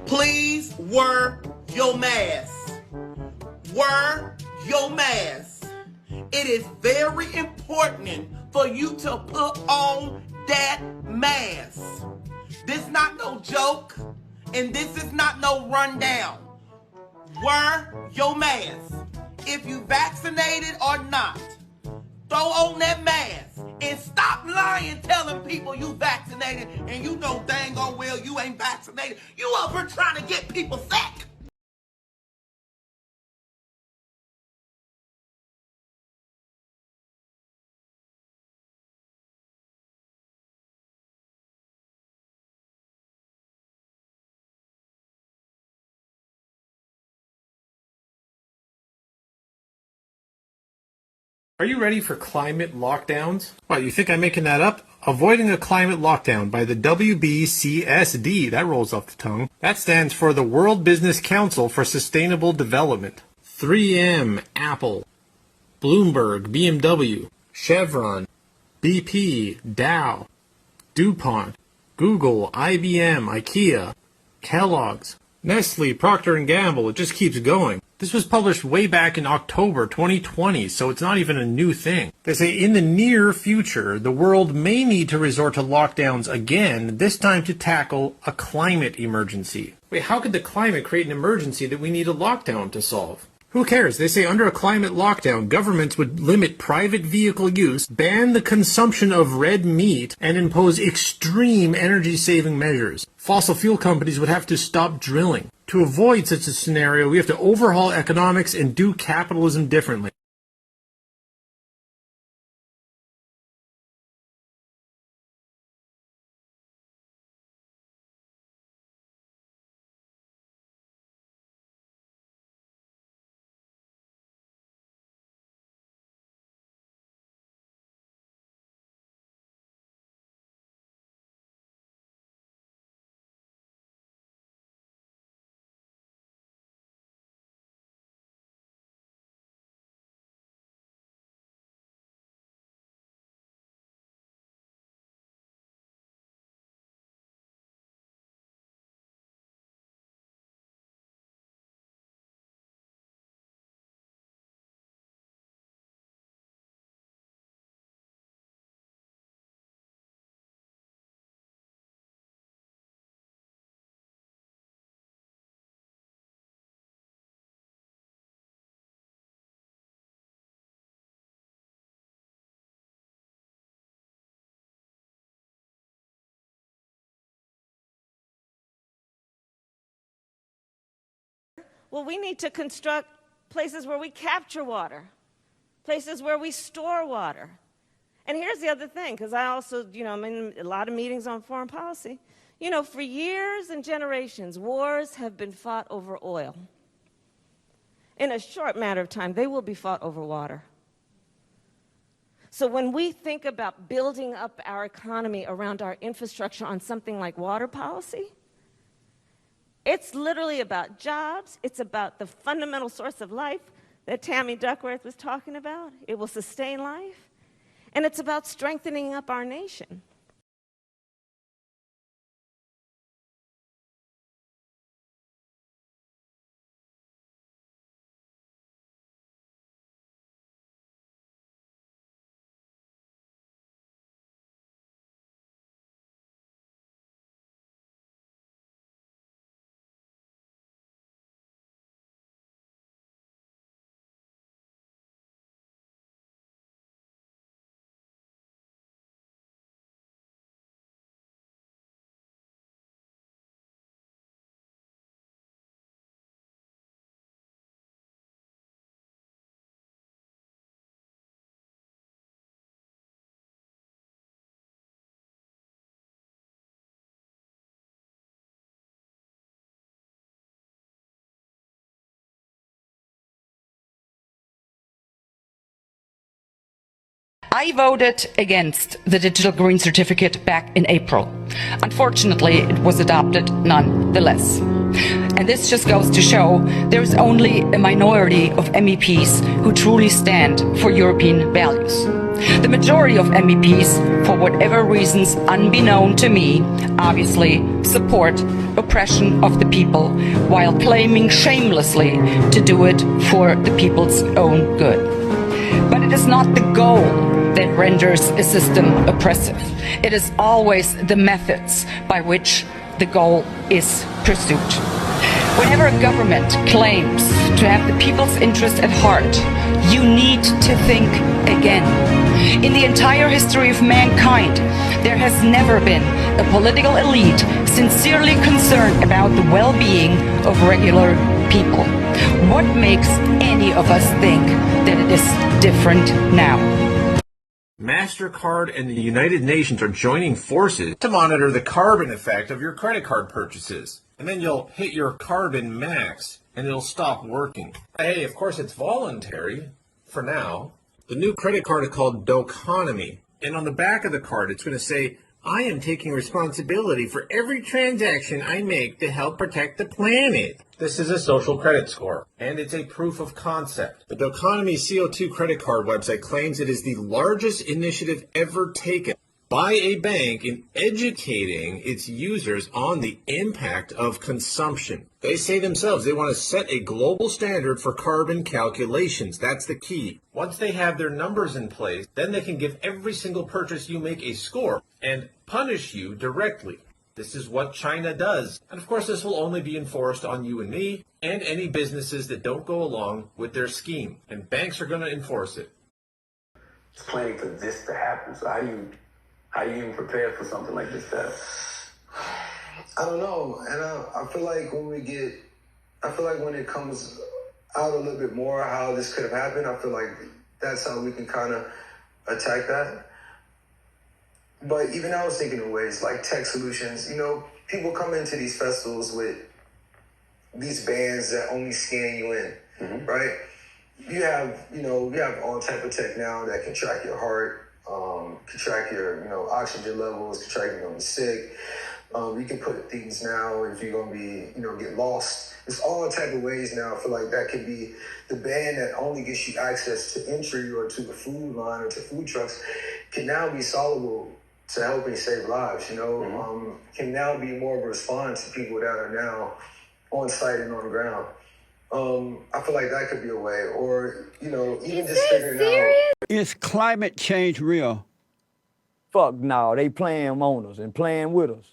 Please wear your mask. Wear your mask. It is very important for you to put on that mask. This not no joke, and this is not no rundown. Wear your mask. If you vaccinated or not, throw on that mask and stop lying, telling people you vaccinated and you know dang on well you ain't vaccinated. You up here trying to get people sick. Are you ready for climate lockdowns? What, you think I'm making that up? Avoiding a climate lockdown by the WBCSD, that rolls off the tongue. That stands for the World Business Council for Sustainable Development. 3M, Apple, Bloomberg, BMW, Chevron, BP, Dow, DuPont, Google, IBM, IKEA, Kellogg's, Nestle, Procter & Gamble, it just keeps going. This was published way back in October 2020, so it's not even a new thing. They say in the near future, the world may need to resort to lockdowns again, this time to tackle a climate emergency. Wait, how could the climate create an emergency that we need a lockdown to solve? Who cares? They say under a climate lockdown, governments would limit private vehicle use, ban the consumption of red meat, and impose extreme energy-saving measures. Fossil fuel companies would have to stop drilling. To avoid such a scenario, we have to overhaul economics and do capitalism differently. Well, we need to construct places where we capture water, places where we store water. And here's the other thing, because I also, I'm in a lot of meetings on foreign policy. For years and generations, wars have been fought over oil. In a short matter of time, they will be fought over water. So when we think about building up our economy around our infrastructure on something like water policy, it's literally about jobs. It's about the fundamental source of life that Tammy Duckworth was talking about. It will sustain life. And it's about strengthening up our nation. I voted against the Digital Green Certificate back in April. Unfortunately, it was adopted nonetheless. And this just goes to show there is only a minority of MEPs who truly stand for European values. The majority of MEPs, for whatever reasons unbeknown to me, obviously support oppression of the people while claiming shamelessly to do it for the people's own good. But it is not the goal that renders a system oppressive. It is always the methods by which the goal is pursued. Whenever a government claims to have the people's interest at heart, you need to think again. In the entire history of mankind, there has never been a political elite sincerely concerned about the well-being of regular people. What makes any of us think that it is different now? MasterCard and the United Nations are joining forces to monitor the carbon effect of your credit card purchases. And then you'll hit your carbon max and it'll stop working. Hey, of course it's voluntary for now. The new credit card is called Doconomy. And on the back of the card, it's going to say, I am taking responsibility for every transaction I make to help protect the planet. This is a social credit score, and it's a proof of concept. The Doconomy CO2 credit card website claims it is the largest initiative ever taken by a bank in educating its users on the impact of consumption. They say themselves they want to set a global standard for carbon calculations. That's the key. Once they have their numbers in place, then they can give every single purchase you make a score and punish you directly. This is what China does. And of course, this will only be enforced on you and me and any businesses that don't go along with their scheme. And banks are going to enforce it. It's planning for this to happen. So how do you even prepare for something like this to happen? I don't know. And I feel like when it comes out a little bit more how this could have happened, I feel like that's how we can kind of attack that. But even I was thinking of ways like tech solutions. You know, people come into these festivals with these bands that only scan you in, right? You have all type of tech now that can track your heart, can track your, oxygen levels, can track you when you're sick. You can put things now if you're gonna be, get lost. There's all type of ways now. I feel like that could be the ban that only gets you access to entry or to the food line or to food trucks can now be solvable to helping save lives. Can now be more of a response to people that are now on site and on the ground. I feel like that could be a way, or even just figuring out. Is climate change real? Fuck no, they playing on us and playing with us.